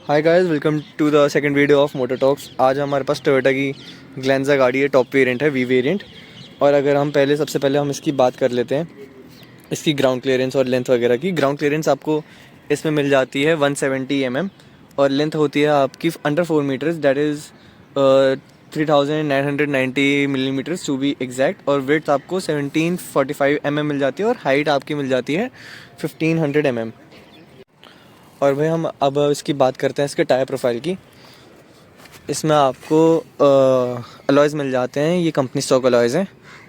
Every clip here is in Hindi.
Hi guys, welcome to the second video of Motor Talks. आज हमारे पास टोयोटा की ग्लेंजा गाड़ी है, टॉप वेरिएंट है, वी वेरिएंट। और अगर हम सबसे पहले हम इसकी बात कर लेते हैं, इसकी ग्राउंड क्लियरेंस और लेंथ वगैरह की। ग्राउंड क्लियरेंस आपको इसमें मिल जाती है 170 mm और लेंथ होती है आपकी under 4 metres, that is 3990 millimetres to be exact. और वेट आपको 1745 mm मिल जाती है और हाइट आपकी मिल जाती है 1500 mm। और भाई हम अब इसकी बात करते हैं इसके टायर प्रोफाइल की। इसमें आपको अलॉयज़ मिल जाते हैं, ये कंपनी स्टॉक अलॉयज़ हैं।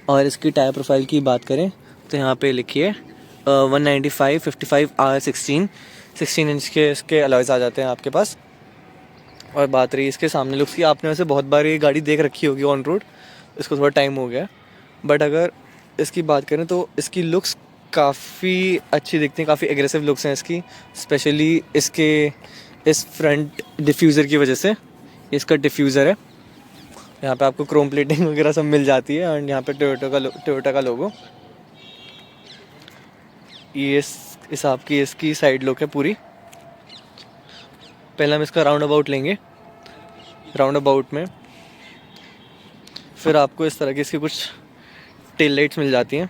और इसकी टायर प्रोफाइल की बात करें तो यहाँ पे लिखिए 195 55 R16 इंच के इसके अलॉयज़ आ जाते हैं आपके पास। और बात रही इसके सामने लुक्स की, आपने वैसे बहुत बार ये गाड़ी देख रखी होगी ऑन रोड, इसको थोड़ा टाइम हो गया। बट अगर इसकी बात करें तो इसकी लुक्स काफ़ी अच्छी दिखती हैं, काफ़ी एग्रेसिव लुक्स हैं इसकी, स्पेशली इसके इस फ्रंट डिफ्यूज़र की वजह से। इसका डिफ्यूज़र है, यहाँ पे आपको क्रोम प्लेटिंग वगैरह सब मिल जाती है। एंड यहाँ पे टोयोटा का लोगो। ये इस आपकी इसकी साइड लुक है पूरी। पहले हम इसका राउंड अबाउट लेंगे। राउंड अबाउट में फिर आपको इस तरह की इसकी कुछ टेल लाइट्स मिल जाती हैं।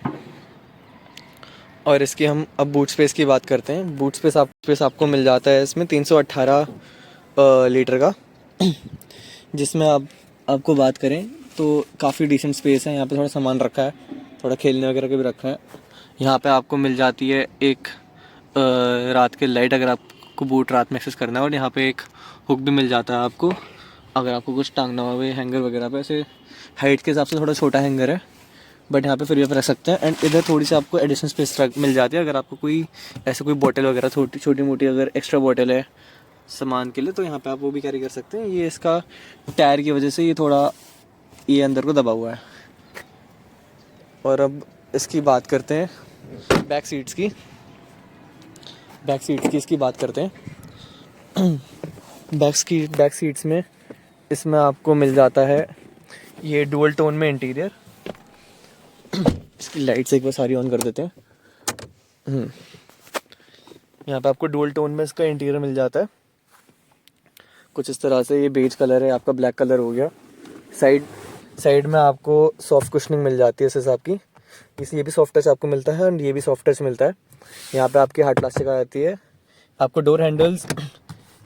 और इसकी हम अब बूट स्पेस की बात करते हैं। बूट स्पेस आपको मिल जाता है इसमें 318 लीटर का, जिसमें आपको बात करें तो काफ़ी डिसेंट स्पेस है। यहाँ पे थोड़ा सामान रखा है, थोड़ा खेलने वगैरह का भी रखा है। यहाँ पे आपको मिल जाती है एक रात के लाइट, अगर आपको बूट रात में एक्सेस करना है। और यहाँ पे एक हुक भी मिल जाता है आपको, अगर आपको कुछ टांगना हो हैंगर वगैरह पे। ऐसे हाइट के हिसाब से थोड़ा छोटा हैंगर है, बट यहाँ पे फिर भी आप रख सकते हैं। एंड इधर थोड़ी सी आपको एडिशनल स्पेस मिल जाती है, अगर आपको कोई ऐसे कोई बोतल वगैरह छोटी मोटी अगर एक्स्ट्रा बोतल है सामान के लिए, तो यहाँ पे आप वो भी कैरी कर सकते हैं। ये इसका टायर की वजह से ये थोड़ा ये अंदर को दबा हुआ है। और अब इसकी बात करते हैं बैक सीट्स की इसकी बात करते हैं। बैक सीट्स में इसमें आपको मिल जाता है ये डुअल टोन में इंटीरियर। इसकी लाइट्स एक बार सारी ऑन कर देते हैं। यहाँ पे आपको डुअल टोन में इसका इंटीरियर मिल जाता है कुछ इस तरह से। ये बेज कलर है, आपका ब्लैक कलर हो गया। साइड में आपको सॉफ्ट कुशनिंग मिल जाती है इस हिसाब की। ये भी सॉफ्ट टच आपको मिलता है और ये भी सॉफ्ट टच मिलता है। यहाँ पे आपकी हार्ड प्लास्टिक आ जाती है। आपको डोर हैंडल्स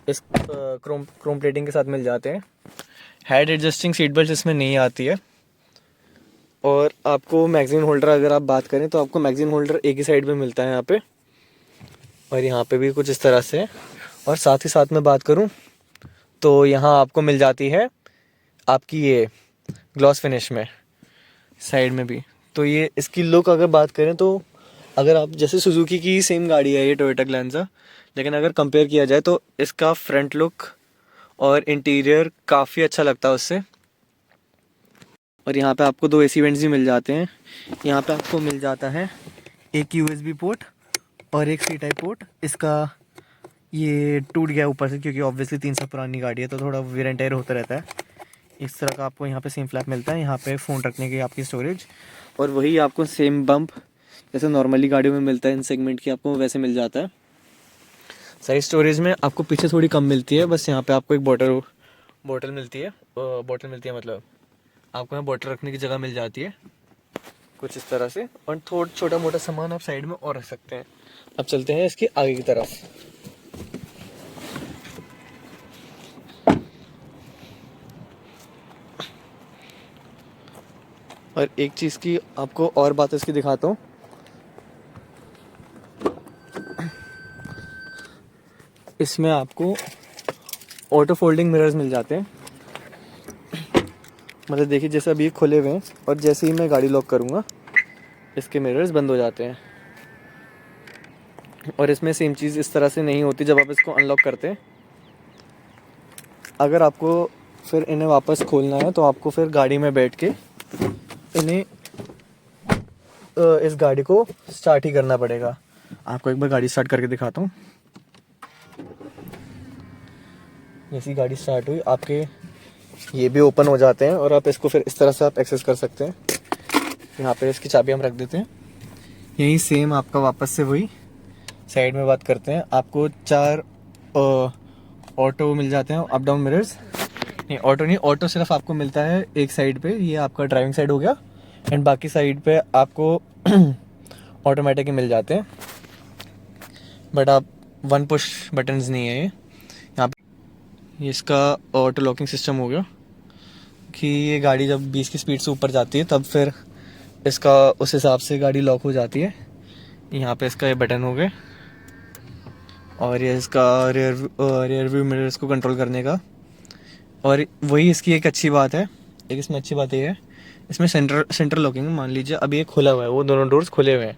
इस क्रोम प्लेटिंग के साथ मिल जाते हैं। हेड एडजस्टिंग सीट बेल्ट इसमें नहीं आती है। और आपको मैगजीन होल्डर अगर आप बात करें तो आपको मैगजीन होल्डर एक ही साइड में मिलता है यहाँ पे, और यहाँ पे भी कुछ इस तरह से। और साथ ही साथ में बात करूँ तो यहाँ आपको मिल जाती है आपकी ये ग्लॉस फिनिश में साइड में भी। तो ये इसकी लुक अगर बात करें तो अगर आप जैसे सुजुकी की सेम गाड़ी है ये टोयोटा ग्लेंजा, लेकिन अगर कंपेयर किया जाए तो इसका फ्रंट लुक और इंटीरियर काफ़ी अच्छा लगता है उससे। और यहाँ पे आपको 2 AC वेंट्स भी मिल जाते हैं। यहाँ पे आपको मिल जाता है एक USB पोर्ट और एक C टाइप पोर्ट। इसका ये टूट गया ऊपर से, क्योंकि ऑब्वियसली 3 साल पुरानी गाड़ी है तो थोड़ा वेयर एंड टेयर होता रहता है। इस तरह का आपको यहाँ पे सेम फ्लैप मिलता है। यहाँ पे फ़ोन रखने की आपकी स्टोरेज, और वही आपको सेम बम्प जैसे नॉर्मली गाड़ियों में मिलता है इन सेगमेंट की, आपको वैसे मिल जाता है। साइड स्टोरेज में आपको पीछे थोड़ी कम मिलती है, बस यहाँ पे आपको एक बोतल मिलती है मतलब आपको यहाँ बोतल रखने की जगह मिल जाती है कुछ इस तरह से। और थोड़ा छोटा मोटा सामान आप साइड में और रख सकते हैं। अब चलते हैं इसकी आगे की तरफ। और एक चीज़ की आपको और बात इसकी दिखाता हूँ। इसमें आपको ऑटो फोल्डिंग मिरर्स मिल जाते हैं। मतलब देखिए, जैसे अभी खुले हुए हैं और जैसे ही मैं गाड़ी लॉक करूँगा इसके मिरर्स बंद हो जाते हैं। और इसमें सेम चीज़ इस तरह से नहीं होती जब आप इसको अनलॉक करते हैं। अगर आपको फिर इन्हें वापस खोलना है तो आपको फिर गाड़ी में बैठ के इन्हें इस गाड़ी को स्टार्ट ही करना पड़ेगा। आपको एक बार गाड़ी स्टार्ट करके दिखाता हूँ। जैसी गाड़ी स्टार्ट हुई आपके ये भी ओपन हो जाते हैं और आप इसको फिर इस तरह से आप एक्सेस कर सकते हैं। यहाँ पे इसकी चाबी हम रख देते हैं। यही सेम आपका वापस से वही साइड में बात करते हैं। आपको 4 ऑटो मिल जाते हैं, अप डाउन मिरर्स। नहीं ऑटो नहीं, ऑटो सिर्फ आपको मिलता है एक साइड पे, ये आपका ड्राइविंग साइड हो गया, एंड बाकी साइड पे आपको ऑटोमेटिक ही मिल जाते हैं, बट आप वन पुश बटन्स नहीं है ये यहाँ पे। ये इसका ऑटो लॉकिंग सिस्टम हो गया कि ये गाड़ी जब 20 की स्पीड से ऊपर जाती है तब फिर इसका उस हिसाब से गाड़ी लॉक हो जाती है। यहाँ पे इसका ये बटन हो गया, और ये इसका रियर व्यू मिरर्स को कंट्रोल करने का। और वही इसकी एक अच्छी बात है, एक इसमें अच्छी बात ये है, इसमें सेंटर लॉकिंग। मान लीजिए अभी ये खुला हुआ है, वो दोनों डोर्स खुले हुए हैं,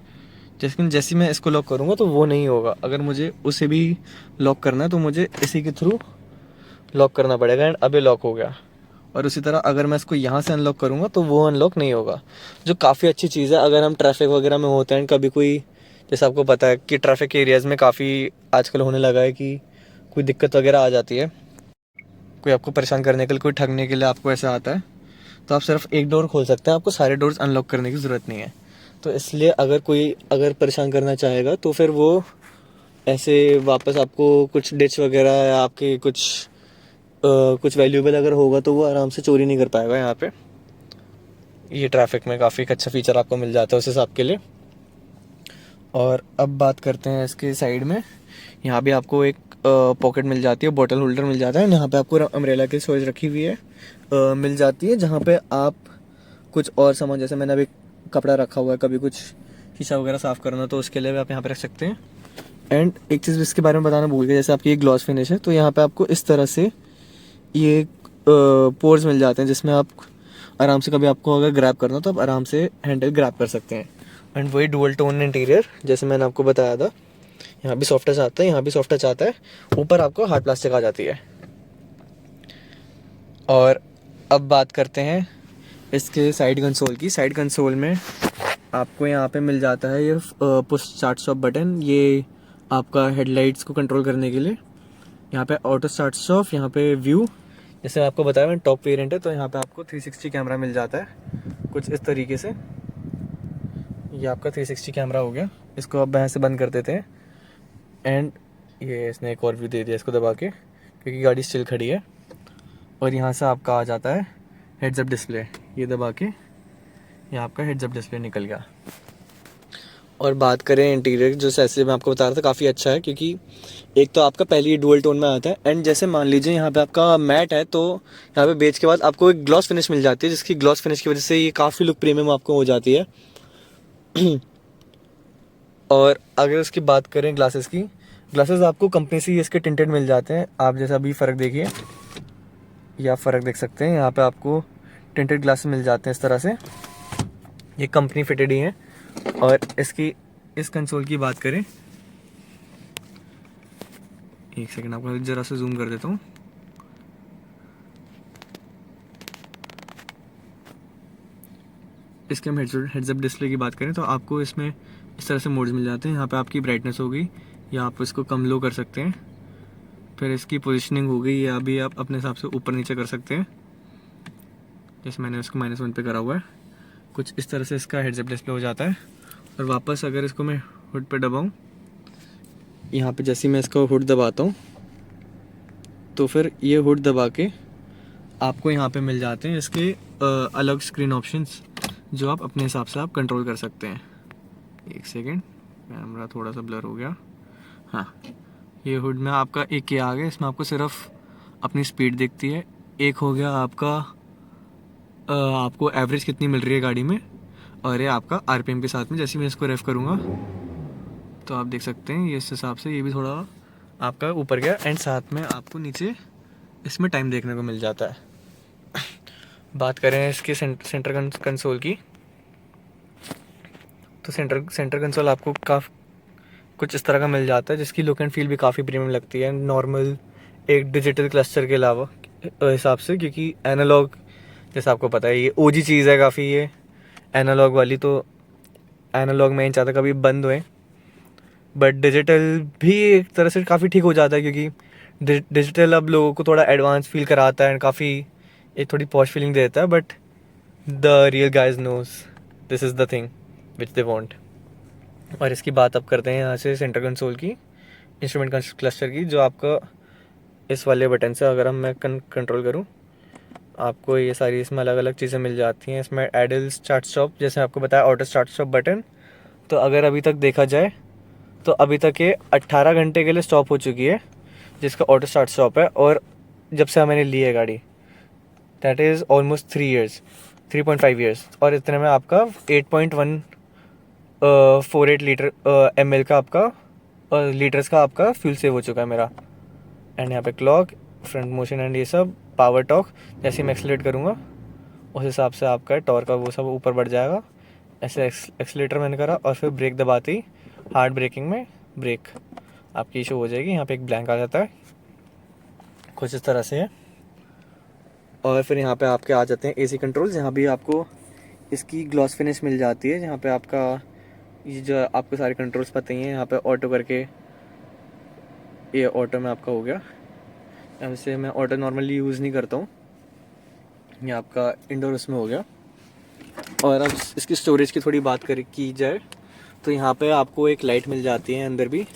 लेकिन जैसे मैं इसको लॉक करूँगा तो वो नहीं होगा। अगर मुझे उसे भी लॉक करना है तो मुझे इसी के थ्रू लॉक करना पड़ेगा, एंड अभी लॉक हो गया। और उसी तरह अगर मैं इसको यहाँ से अनलॉक करूँगा तो वो अनलॉक नहीं होगा, जो काफ़ी अच्छी चीज़ है अगर हम ट्रैफिक वगैरह में होते हैं। कभी कोई, जैसे आपको पता है कि ट्रैफिक एरियाज़ में काफ़ी आजकल होने लगा है कि कोई दिक्कत वगैरह आ जाती है, कोई आपको परेशान करने के लिए, कोई ठगने के लिए आपको ऐसा आता है, तो आप सिर्फ एक डोर खोल सकते हैं, आपको सारे डोर्स अनलॉक करने की ज़रूरत नहीं है। तो इसलिए अगर कोई अगर परेशान करना चाहेगा तो फिर वो ऐसे वापस आपको कुछ डिच वगैरह या आपके कुछ वैल्यूएबल अगर होगा तो वो आराम से चोरी नहीं कर पाएगा यहाँ पे। ये ट्रैफिक में काफ़ी अच्छा फीचर आपको मिल जाता है उस हिसाब के लिए। और अब बात करते हैं इसके साइड में, यहाँ भी आपको एक पॉकेट मिल जाती है, बॉटल होल्डर मिल जाता है। यहाँ पे आपको अम्ब्रेला की स्टोरेज रखी हुई है मिल जाती है, जहाँ पे आप कुछ और सामान, जैसे मैंने अभी कपड़ा रखा हुआ है, कभी कुछ शीशा वगैरह साफ़ करना तो उसके लिए भी आप यहाँ पे रख सकते हैं। एंड एक चीज़ इसके बारे में बताना भूल गया, जैसे आपकी ये ग्लॉस फिनिश है तो यहाँ पे आपको इस तरह से ये पोर्स मिल जाते हैं, जिसमें आप आराम से कभी आपको अगर ग्रैब करना हो तो आप आराम से हैंडल ग्रैब कर सकते हैं। एंड वही डुअल टोन इंटीरियर जैसे मैंने आपको बताया था, यहाँ भी सॉफ्ट टच आता है, यहाँ भी सॉफ्ट टच आता है, ऊपर आपको हार्ड प्लास्टिक आ जाती है। और अब बात करते हैं इसके साइड कंसोल की। साइड कंसोल में आपको यहाँ पे मिल जाता है ये पुश स्टार्ट स्टॉप बटन, ये आपका हेडलाइट्स को कंट्रोल करने के लिए। यहाँ पे ऑटो स्टार्ट स्टॉप, यहाँ पे व्यू, जैसे मैं आपको बताया मैं टॉप वेरिएंट है तो यहाँ पे आपको 360 कैमरा मिल जाता है कुछ इस तरीके से। ये आपका 360 कैमरा हो गया, इसको आप यहाँ से बंद कर देते हैं। एंड ये इसने एक और व्यू दे दिया इसको दबा के, क्योंकि गाड़ी स्टिल खड़ी है। और यहाँ से आपका आ जाता है हेड्स अप डिस्प्ले, ये दबा के ये आपका हेड्स अप डिस्प्ले निकल गया। और बात करें इंटीरियर, जो जैसे मैं आपको बता रहा था काफ़ी अच्छा है, क्योंकि एक तो आपका पहले ही डुअल टोन में आता है, एंड जैसे मान लीजिए यहाँ पे आपका मैट है तो यहाँ पे बेच के बाद आपको एक ग्लॉस फिनिश मिल जाती है, जिसकी ग्लॉस फिनिश की वजह से ये काफ़ी लुक प्रीमियम आपको हो जाती है। और अगर उसकी बात करें ग्लासेस की, ग्लासेस आपको कंपनी से इसके टिंटेड मिल जाते हैं। आप जैसा अभी फ़र्क देखिए, ये आप फ़र्क देख सकते हैं, यहाँ पे आपको टिंटेड ग्लासेस मिल जाते हैं इस तरह से, ये कंपनी फिटेड ही हैं। और इसकी इस कंसोल की बात करें, एक सेकंड आपको ज़रा से जूम कर देता हूँ। इसके हम हेड्स अप डिस्प्ले की बात करें तो आपको इसमें इस तरह से मोड्स मिल जाते हैं। यहाँ पे आपकी ब्राइटनेस होगी, या आप इसको कम लो कर सकते हैं। फिर इसकी पोजीशनिंग हो गई, या अभी आप अपने हिसाब से ऊपर नीचे कर सकते हैं, जैसे मैंने इसको -1 पे करा हुआ है। कुछ इस तरह से इसका हेड्स अप डिस्प्ले हो जाता है। और वापस अगर इसको मैं हुड पे दबाऊँ, यहाँ पे जैसे मैं इसको हुड दबाता हूँ तो फिर ये हुड दबा के आपको यहाँ पे मिल जाते हैं इसके अलग स्क्रीन ऑप्शंस, जो आप अपने हिसाब से आप कंट्रोल कर सकते हैं। एक सेकेंड, कैमरा थोड़ा सा ब्लर हो गया। हाँ, ये हुड में आपका एक ये आ गया, इसमें आपको सिर्फ अपनी स्पीड दिखती है। एक हो गया आपका आपको एवरेज कितनी मिल रही है गाड़ी में, और ये आपका आरपीएम के साथ में। जैसे मैं इसको रेफ करूँगा तो आप देख सकते हैं ये इस हिसाब से ये भी थोड़ा आपका ऊपर गया, एंड साथ में आपको नीचे इसमें टाइम देखने को मिल जाता है। बात करें इसके सेंटर कंसोल की, तो सेंटर कंसोल आपको कुछ इस तरह का मिल जाता है, जिसकी लुक एंड फील भी काफ़ी प्रीमियम लगती है नॉर्मल एक डिजिटल क्लस्टर के अलावा हिसाब से। क्योंकि एनालॉग जैसे आपको पता है ये ओजी चीज़ है काफ़ी, ये एनालॉग वाली, तो एनालॉग में नहीं चाहता कभी बंद हुए। बट डिजिटल भी एक तरह से काफ़ी ठीक हो जाता है, क्योंकि डिजिटल अब लोगों को थोड़ा एडवांस फील कराता है एंड काफ़ी एक थोड़ी पॉश फीलिंग देता है। But the real guys knows this is the thing which they want. और इसकी बात अब करते हैं यहाँ से सेंटर कंसोल की, इंस्ट्रूमेंट क्लस्टर की, जो आपका इस वाले बटन से अगर मैं कंट्रोल करूँ, आपको ये सारी इसमें अलग अलग चीज़ें मिल जाती हैं। इसमें आइडल स्टार्ट स्टॉप, जैसे आपको बताया ऑटो स्टार्ट स्टॉप बटन। तो अगर अभी तक देखा जाए तो अभी तक ये 18 घंटे के लिए स्टॉप हो चुकी है, जिसका ऑटो स्टार्ट स्टॉप है। और जब से मैंने ली है गाड़ी, that is almost 3 years, 3.5 years. और इतने में आपका 8.148 लीटर ml का आपका लीटर्स का आपका फ्यूल सेव हो चुका है मेरा। एंड यहाँ पे क्लॉक, फ्रंट मोशन एंड ये सब, पावर टॉर्क, जैसे मैं एक्सीलरेट करूँगा उस हिसाब से आपका टॉर्क का वो सब ऊपर बढ़ जाएगा। ऐसे एक्सीलेटर मैंने करा और फिर ब्रेक दबाते ही हार्ड ब्रेकिंग में ब्रेक आपकी इशू हो जाएगी। यहाँ पे एक ब्लैंक आ जाता है, कुछ इस तरह से है। और फिर यहाँ पे आपके आ जाते हैं एसी कंट्रोल्स। यहाँ भी आपको इसकी ग्लॉस फिनिश मिल जाती है। यहाँ पे आपका ये जो आपको सारे कंट्रोल्स पता ही हैं। यहाँ पे ऑटो करके, ये ऑटो में आपका हो गया। वैसे मैं ऑटो नॉर्मली यूज़ नहीं करता हूँ, ये आपका इंडोर उसमें हो गया। और अब इसकी स्टोरेज की थोड़ी बात की जाए तो यहाँ पे आपको एक लाइट मिल जाती है अंदर भी।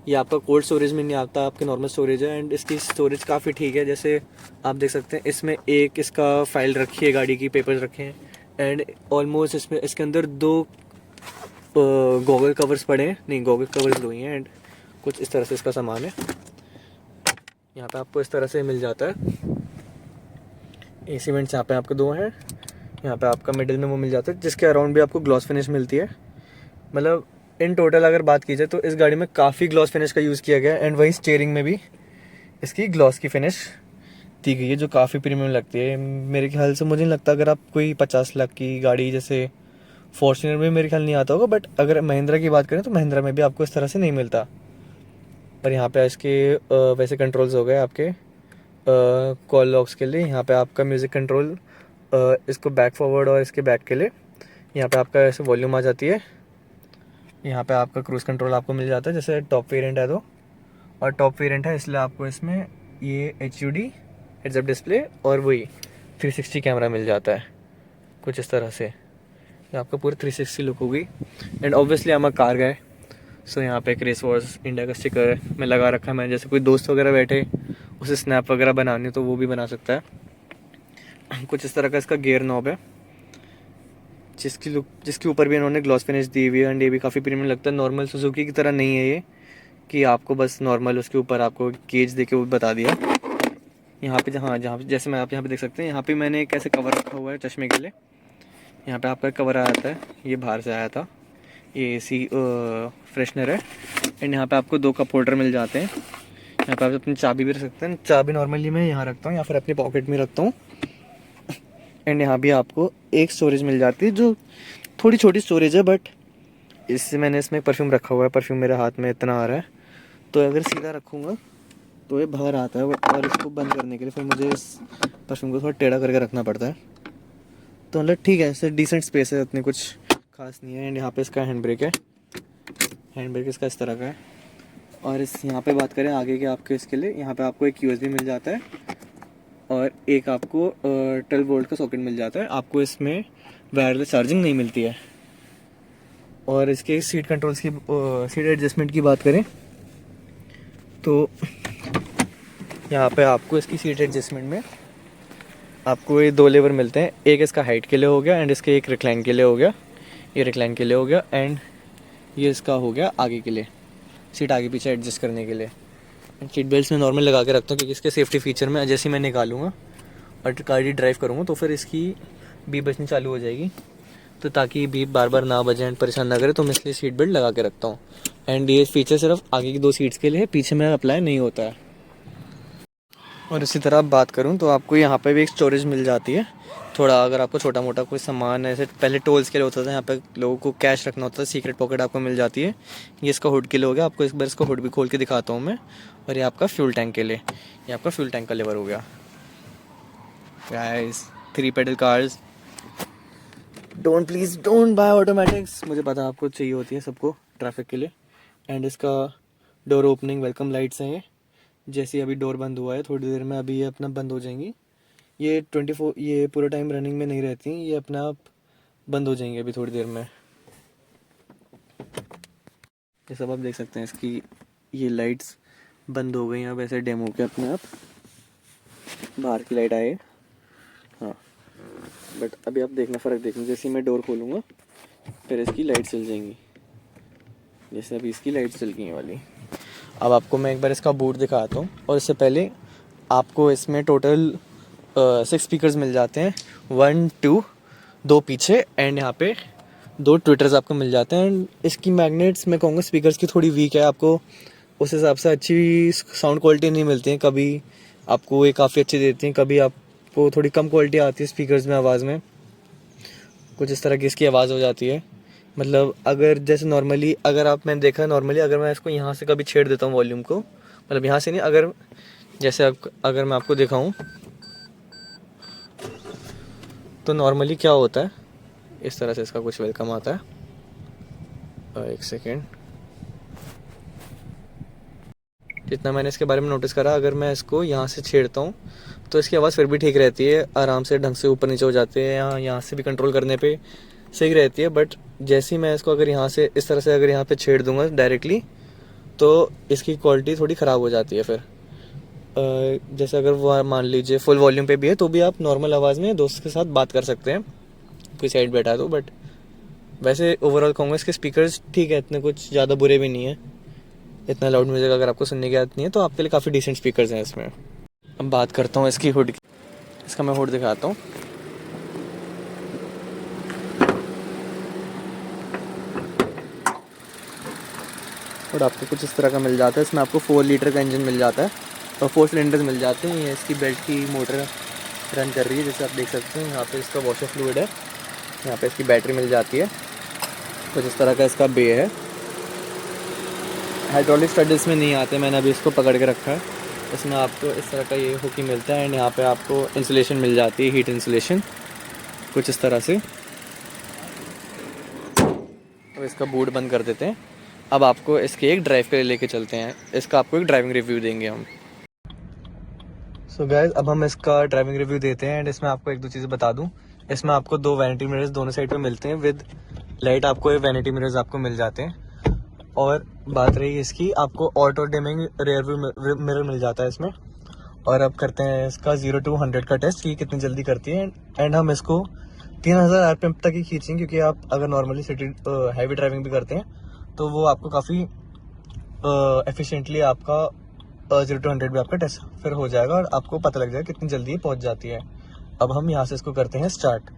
ये आपका कोल्ड स्टोरेज में नहीं आता, आपके नॉर्मल स्टोरेज है। एंड इसकी स्टोरेज काफ़ी ठीक है, जैसे आप देख सकते हैं इसमें एक इसका फाइल रखी है, गाड़ी की पेपर्स रखे हैं। एंड ऑलमोस्ट इसमें इसके अंदर 2 गॉगल कवर्स पड़े हैं, नहीं गॉगल कवर्स 2 ही हैं। एंड कुछ इस तरह से इसका सामान है। यहाँ पे आपको इस तरह से मिल जाता है। एसी वेंट्स यहाँ पे आपको 2 हैं। यहाँ पे आपका मिडिल में वो मिल जाता है, जिसके अराउंड भी आपको ग्लॉस फिनिश मिलती है। मतलब इन टोटल अगर बात की जाए तो इस गाड़ी में काफ़ी ग्लॉस फिनिश का यूज़ किया गया है। एंड वहीं स्टीयरिंग में भी इसकी ग्लॉस की फिनिश दी गई है, जो काफ़ी प्रीमियम लगती है। मेरे ख्याल से मुझे नहीं लगता अगर आप कोई 50 लाख की गाड़ी जैसे फॉर्च्यूनर में मेरे ख्याल नहीं आता होगा, बट अगर महिंद्रा की बात करें तो महिंद्रा में भी आपको इस तरह से नहीं मिलता। पर यहाँ पे इसके वैसे कंट्रोल्स हो गए आपके कॉल लॉक्स के लिए। यहाँ पे आपका म्यूज़िक कंट्रोल, इसको बैक फॉरवर्ड और इसके बैक के लिए। यहाँ पे आपका ऐसे वॉल्यूम आ जाती है। यहाँ पे आपका क्रूज़ कंट्रोल आपको मिल जाता है, जैसे टॉप वेरिएंट है तो, और टॉप वेरिएंट है इसलिए आपको इसमें ये HUD हेड्स अप डिस्प्ले और वही 360 कैमरा मिल जाता है, कुछ इस तरह से। ये आपका पूरी 360 लुक होगी। And obviously I'm a car guy, so यहाँ पे एक रेस वॉर्स इंडिया का स्टिकर में लगा रखा है मैंने। जैसे कोई दोस्त वगैरह बैठे, उसे स्नैप वगैरह बनानी तो वो भी बना सकता है। कुछ इस तरह का इसका गियर नॉब है, जिसके ऊपर भी इन्होंने ग्लॉस फिनिश दी हुई है। एंड ये भी काफ़ी प्रीमियम लगता है, नॉर्मल सुजुकी की तरह नहीं है ये कि आपको बस नॉर्मल उसके ऊपर आपको गेज दे के वो बता दिया। यहाँ पे जहाँ जैसे मैं आप यहाँ पे देख सकते हैं, यहाँ पे मैंने एक ऐसे कवर रखा हुआ है चश्मे के लिए। यहाँ पे आपका कवर आया था, ये बाहर से आया था, ये AC फ्रेशनर है। एंड यहाँ पे आपको 2 कप होल्डर मिल जाते हैं। यहाँ पे आप अपनी चाबी भी रख सकते हैं। चाबी नॉर्मली मैं यहाँ रखता हूँ या फिर अपनी पॉकेट में रखता हूँ। एंड यहाँ भी आपको एक स्टोरेज मिल जाती है, जो थोड़ी छोटी स्टोरेज है, बट मैंने इसमें परफ्यूम रखा हुआ है। परफ्यूम मेरे हाथ में इतना आ रहा है, तो अगर सीधा रखूँगा तो ये बाहर आता है। और इसको बंद करने के लिए फिर मुझे इस परफ्यूम को थोड़ा टेढ़ा करके रखना पड़ता है। तो मतलब ठीक है, ऐसे डिसेंट स्पेस है, इतनी कुछ खास नहीं है। एंड यहाँ पे इसका हैंड ब्रेक है, हैंड ब्रेक इसका इस तरह का है। और इस यहाँ पे बात करें आगे के आपके इसके लिए, यहाँ पे आपको एक USB मिल जाता है और एक आपको 12 वोल्ट का सॉकेट मिल जाता है। आपको इसमें वायरलेस चार्जिंग नहीं मिलती है। और इसके सीट कंट्रोल्स की सीट एडजस्टमेंट की बात करें तो यहाँ पे आपको इसकी सीट एडजस्टमेंट में आपको ये 2 लेवर मिलते हैं। एक इसका हाइट के लिए हो गया, एंड इसके एक रिक्लाइन के लिए हो गया, ये रिक्लाइन के लिए हो गया। एंड ये इसका हो गया आगे के लिए, सीट आगे पीछे एडजस्ट करने के लिए। सीट बेल्ट में नॉर्मल लगा के रखता हूँ, क्योंकि इसके सेफ्टी फीचर में जैसे ही मैं निकालूंगा और गाड़ी ड्राइव करूँगा तो फिर इसकी बीप बजनी चालू हो जाएगी, तो ताकि बीप बार बार ना बजे एंड परेशान ना करे, तो मैं इसलिए सीट बेल्ट लगा के रखता हूँ। एंड ये फीचर सिर्फ आगे की 2 सीट्स के लिए है, पीछे में अप्लाई नहीं होता है। और इसी तरह बात करूँ तो आपको यहाँ पे भी एक स्टोरेज मिल जाती है। थोड़ा अगर आपको छोटा मोटा कोई सामान है, जैसे पहले टोल्स के लिए होता था, यहाँ पे लोगों को कैश रखना होता था, सीक्रेट पॉकेट आपको मिल जाती है। ये इसका हुड के लिए हो गया, आपको एक बार इसका हुड भी खोल के दिखाता हूँ मैं। और ये आपका फ्यूल टैंक के लिए, ये आपका फ्यूल टैंक का लेवर हो गया। Guys, 3 pedal cars, please don't buy automatics. मुझे पता आपको चाहिए होती है सबको ट्रैफिक के लिए। एंड इसका डोर ओपनिंग वेलकम लाइट्स हैं ये। जैसे अभी डोर बंद हुआ है, थोड़ी देर में अभी ये अपना बंद हो जाएंगी। ये 24 ये पूरे टाइम रनिंग में नहीं रहती, ये अपने आप बंद हो जाएंगे अभी थोड़ी देर में। ये सब आप देख सकते हैं इसकी ये लाइट्स बंद हो गई, अब ऐसे डेमो के अपने आप बाहर की लाइट आए। हाँ, बट अभी आप देखना, फ़र्क देखना, जैसे मैं डोर खोलूँगा फिर इसकी लाइट चल जाएंगी, जैसे अभी इसकी लाइट चल गई है वाली। अब आपको मैं एक बार इसका बूट दिखाता हूँ, और इससे पहले आपको इसमें टोटल 6 स्पीकर्स मिल जाते हैं, 1 2 2 पीछे एंड यहाँ पे 2 ट्विटर्स आपको मिल जाते हैं। एंड इसकी मैग्नेट्स मैं कहूँगा स्पीकर्स की थोड़ी वीक है, आपको उस हिसाब से अच्छी साउंड क्वालिटी नहीं मिलती है। कभी आपको ये काफ़ी अच्छी देती हैं, कभी आपको थोड़ी कम क्वालिटी आती है स्पीकर्स में, आवाज़ में कुछ इस तरह की इसकी आवाज़ हो जाती है। मतलब अगर जैसे नॉर्मली अगर आप, मैंने देखा है नॉर्मली अगर मैं इसको यहाँ से कभी छेड़ देता हूँ वॉल्यूम को, मतलब यहाँ से नहीं, अगर जैसे अगर मैं आपको दिखाऊँ तो नॉर्मली क्या होता है, इस तरह से इसका कुछ वेलकम आता है। एक सेकेंड, जितना मैंने इसके बारे में नोटिस करा, अगर मैं इसको यहाँ से छेड़ता हूँ तो इसकी आवाज़ फिर भी ठीक रहती है, आराम से ढंग से ऊपर नीचे हो जाते हैं, यहाँ से भी कंट्रोल करने पे सही रहती है। बट जैसे ही मैं इसको अगर यहाँ से इस तरह से अगर यहाँ पे छेड़ दूँगा डायरेक्टली, तो इसकी क्वालिटी थोड़ी ख़राब हो जाती है फिर। जैसे अगर वो मान लीजिए फुल वॉल्यूम पे भी है तो भी आप नॉर्मल आवाज़ में दोस्त के साथ बात कर सकते हैं, कोई साइड बैठा है तो। बट वैसे ओवरऑल कहूँगा इसके स्पीकर्स ठीक है, इतने कुछ ज़्यादा बुरे भी नहीं है। इतना लाउड म्यूज़िक अगर आपको सुनने की आदत नहीं है तो आपके लिए काफ़ी डिसेंट स्पीकर्स हैं इसमें। अब बात करता हूँ इसकी हुड की, इसका मैं हुड दिखाता हूँ। हुड आपको कुछ इस तरह का मिल जाता है, इसमें आपको 4 लीटर का इंजन मिल जाता है और 4 सिलेंडर्स मिल जाते हैं। ये इसकी बेल्ट की मोटर रन कर रही है, जैसे आप देख सकते हैं। यहाँ पे इसका वॉशर फ्लूइड है, यहाँ पे इसकी बैटरी मिल जाती है, कुछ इस तरह का इसका बे है। हाइड्रोलिक स्टड इसमें नहीं आते, मैंने अभी इसको पकड़ के रखा है। इसमें आपको इस तरह का ये हुक मिलता है एंड यहाँ पे आपको इंसुलेशन मिल जाती है, हीट इंसुलेशन कुछ इस तरह से। अब इसका बूट बंद कर देते हैं। अब आपको इसके एक ड्राइव के लिए लेके चलते हैं, इसका आपको एक ड्राइविंग रिव्यू देंगे हम। सो गाइस, अब हम इसका ड्राइविंग रिव्यू देते हैं एंड इसमें आपको 1-2 चीज़ें बता दूं। इसमें आपको 2 वैनिटी मिरर्स दोनों साइड पे मिलते हैं, विद लाइट आपको ये वैनिटी मिरर्स आपको मिल जाते हैं। और बात रही इसकी, आपको auto dimming rear view mirror मिल जाता है इसमें। और अब करते हैं इसका 0 to 100 का टेस्ट कि कितनी जल्दी करती है। एंड हम इसको 3000 RPM तक ही खींचेंगे, क्योंकि आप अगर नॉर्मली सिटी हैवी ड्राइविंग भी करते हैं तो वो आपको काफ़ी एफिशिएंटली आपका 0 to 100 भी आपका टेस्ट फिर हो जाएगा और आपको पता लग जाएगा कितनी जल्दी ये पहुंच जाती है। अब हम यहाँ से इसको करते हैं स्टार्ट।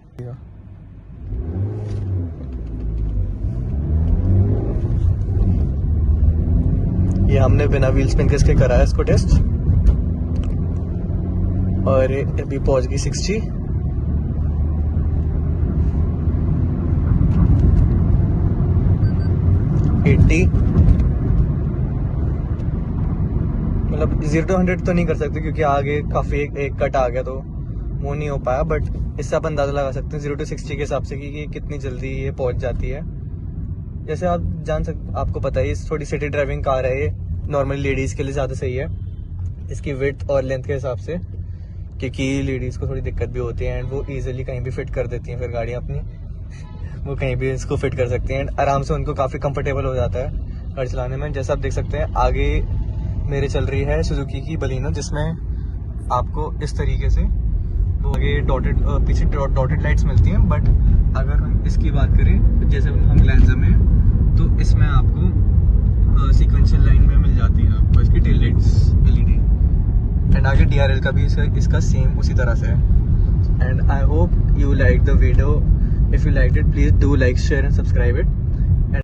ये हमने बिना व्हील स्पिन के कराया इसको टेस्ट, और अभी पहुंच गई 60। मतलब 0 to 100 तो नहीं कर सकते क्योंकि आगे काफ़ी एक कट आ गया तो वो नहीं हो पाया, बट इससे आप अंदाज़ा लगा सकते हैं 0 to 60 के हिसाब से कि कितनी जल्दी ये पहुंच जाती है। जैसे आप जान सकते, आपको पता है थोड़ी सिटी ड्राइविंग कार है, ये नॉर्मली लेडीज़ के लिए ज़्यादा सही है इसकी विड्थ और लेंथ के हिसाब से, क्योंकि लेडीज़ को थोड़ी दिक्कत भी होती है एंड वो ईजिली कहीं भी फिट कर देती हैं फिर गाड़ी अपनी, वो कहीं भी इसको फिट कर सकती हैं एंड आराम से उनको काफ़ी कंफर्टेबल हो जाता है गाड़ी चलाने में। जैसा आप देख सकते हैं आगे मेरे चल रही है सुजुकी की बलिनो, जिसमें आपको इस तरीके से वो आगे पीछे डॉटेड लाइट्स मिलती हैं। बट अगर हम इसकी बात करें, जैसे हम ग्लैंजा में, तो इसमें आपको सीक्वेंशियल लाइन में मिल जाती है आपको इसकी टेल लाइट्स LED, एंड आगे DRL का भी इसका सेम उसी तरह से है। And I hope you like the video. If you like it, please do like, share and subscribe it.